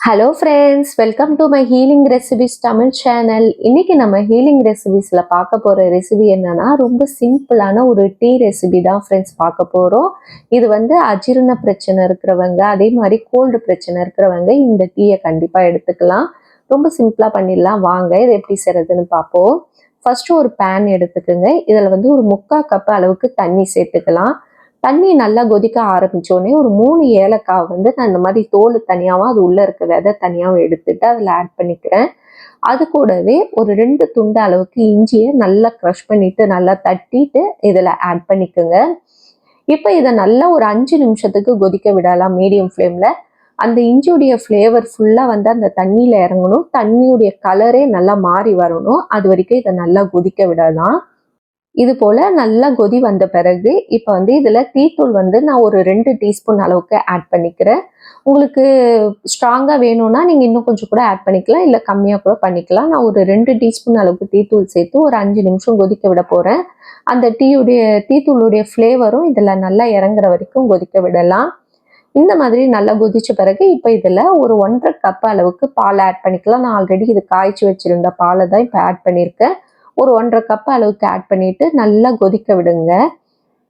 Hello friends, welcome to my healing recipes Tamil channel. இன்னைக்கு நம்ம healing ரெசிபிஸில் பார்க்க போகிற ரெசிபி என்னன்னா, ரொம்ப சிம்பிளான ஒரு டீ ரெசிபி தான் ஃப்ரெண்ட்ஸ் பார்க்க போகிறோம். இது அஜீரண பிரச்சனை இருக்கிறவங்க, அதே மாதிரி கோல்டு பிரச்சனை இருக்கிறவங்க இந்த டீயை கண்டிப்பாக எடுத்துக்கலாம். ரொம்ப சிம்பிளாக பண்ணிடலாம். வாங்க இதை எப்படி செய்கிறதுன்னு பார்ப்போம். ஃபர்ஸ்ட் ஒரு பேன் எடுத்துக்கோங்க. இதில் ஒரு 3/4 கப் அளவுக்கு தண்ணி சேர்த்துக்கலாம். தண்ணி நல்லா கொதிக்க ஆரம்பிச்சோடனே ஒரு 3 ஏலக்காய் நான் இந்த மாதிரி தோல் தனியாகவும் அது உள்ளே இருக்க விதை தனியாகவும் எடுத்துட்டு அதில் ஆட் பண்ணிக்கிறேன். அது கூடவே ஒரு 2 துண்டு அளவுக்கு இஞ்சியை நல்லா க்ரஷ் பண்ணிட்டு நல்லா தட்டிட்டு இதில் ஆட் பண்ணிக்கோங்க. இப்போ இதை நல்லா ஒரு 5 நிமிஷத்துக்கு கொதிக்க விடலாம் மீடியம் ஃப்ளேமில். அந்த இஞ்சியுடைய ஃப்ளேவர் ஃபுல்லாக அந்த தண்ணியில் இறங்கணும். தண்ணியுடைய கலரே நல்லா மாறி வரணும். அது வரைக்கும் இதை நல்லா கொதிக்க விடலாம். இது போல் நல்லா கொதி வந்த பிறகு இப்போ இதில் டீத்தூள் நான் ஒரு 2 டீஸ்பூன் அளவுக்கு ஆட் பண்ணிக்கிறேன். உங்களுக்கு ஸ்ட்ராங்காக வேணும்னா நீங்கள் இன்னும் கொஞ்சம் கூட ஆட் பண்ணிக்கலாம், இல்லை கம்மியாக கூட பண்ணிக்கலாம். நான் ஒரு 2 டீஸ்பூன் அளவுக்கு டீத்தூள் சேர்த்து ஒரு 5 நிமிஷம் கொதிக்க விட போகிறேன். அந்த டீத்தூளுடைய ஃப்ளேவரும் இதில் நல்லா இறங்குற வரைக்கும் கொதிக்க விடலாம். இந்த மாதிரி நல்லா கொதிச்ச பிறகு இப்போ இதில் ஒரு 1.5 கப் அளவுக்கு பால் ஆட் பண்ணிக்கலாம். நான் ஆல்ரெடி இது காய்ச்சி வச்சுருந்த பாலை தான் இப்போ ஆட் பண்ணியிருக்கேன். ஒரு 1.5 கப் அளவுக்கு ஆட் பண்ணிட்டு நல்லா கொதிக்க விடுங்க.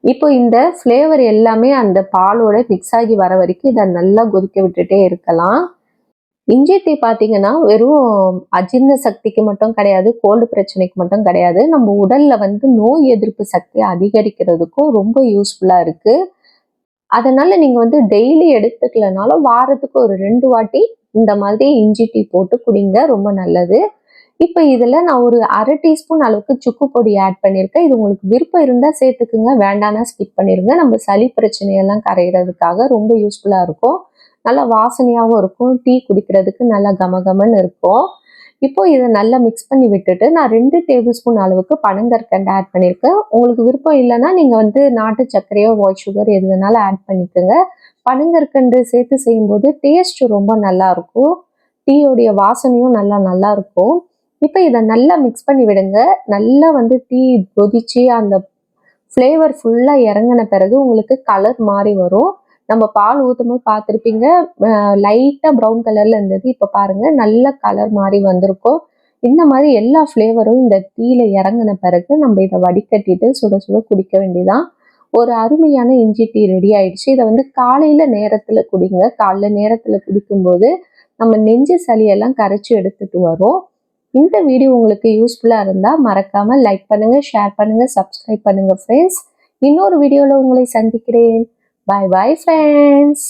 இப்போ இந்த ஃப்ளேவர் எல்லாமே அந்த பாலோட மிக்ஸ் ஆகி வர வரைக்கும் இதை நல்லா கொதிக்க விட்டுட்டே இருக்கலாம். இஞ்சி டீ பார்த்தீங்கன்னா வெறும் அஜீரண சக்திக்கு மட்டும் கிடையாது, கோல்டு பிரச்சனைக்கு மட்டும் கிடையாது, நம்ம உடல்ல நோய் எதிர்ப்பு சக்தியை அதிகரிக்கிறதுக்கும் ரொம்ப யூஸ்ஃபுல்லாக இருக்கு. அதனால நீங்க டெய்லி எடுத்துக்கலனாலும் வாரத்துக்கு ஒரு 2 வாட்டி இந்த மாதிரி இஞ்சி டீ போட்டு குடிங்க, ரொம்ப நல்லது. இப்போ இதில் நான் ஒரு 1/2 டீஸ்பூன் அளவுக்கு சுக்கு பொடி ஆட் பண்ணியிருக்கேன். இது உங்களுக்கு விருப்பம் இருந்தால் சேர்த்துக்குங்க, வேண்டானா ஸ்கிப் பண்ணிடுங்க. நம்ம சளி பிரச்சனையெல்லாம் கரைகிறதுக்காக ரொம்ப யூஸ்ஃபுல்லாக இருக்கும். நல்லா வாசனையாகவும் இருக்கும், டீ குடிக்கிறதுக்கு நல்லா கமகமன்னு இருக்கும். இப்போ இதை நல்லா மிக்ஸ் பண்ணி விட்டுட்டு நான் 2 டேபிள் ஸ்பூன் அளவுக்கு பனங்கற்கண்டு ஆட் பண்ணியிருக்கேன். உங்களுக்கு விருப்பம் இல்லைன்னா நீங்கள் நாட்டு சர்க்கரையோ ஒயிட் சுகர் எது வேணாலும் ஆட் பண்ணிக்கோங்க. பனங்கற்கண்டு சேர்த்து செய்யும்போது டேஸ்ட் ரொம்ப நல்லா இருக்கும், டீயோடைய வாசனையும் நல்லா இருக்கும். இப்போ இதை நல்லா மிக்ஸ் பண்ணி விடுங்க. நல்லா டீ கொதிச்சு அந்த ஃப்ளேவர் ஃபுல்லாக இறங்கின பிறகு உங்களுக்கு கலர் மாறி வரும். நம்ம பால் ஊற்றும் போது பார்த்துருப்பீங்க, லைட்டாக ப்ரௌன் கலரில் இருந்தது. இப்போ பாருங்கள் நல்ல கலர் மாறி வந்திருக்கும். இந்த மாதிரி எல்லா ஃப்ளேவரும் இந்த டீயில் இறங்கின பிறகு நம்ம இதை வடிகட்டிட்டு சுட சுட குடிக்க வேண்டியதான். ஒரு அருமையான இஞ்சி டீ ரெடி ஆயிடுச்சு. இதை காலையில் நேரத்தில் குடிங்க. காலைல நேரத்தில் குடிக்கும்போது நம்ம நெஞ்சு சளியெல்லாம் கரைச்சி எடுத்துட்டு வரும். இந்த வீடியோ உங்களுக்கு யூஸ்ஃபுல்லாக இருந்தால் மறக்காமல் லைக் பண்ணுங்கள், ஷேர் பண்ணுங்கள், சப்ஸ்கிரைப் பண்ணுங்கள் ஃப்ரெண்ட்ஸ். இன்னொரு வீடியோவில் உங்களை சந்திக்கிறேன். பாய் பாய் ஃப்ரெண்ட்ஸ்.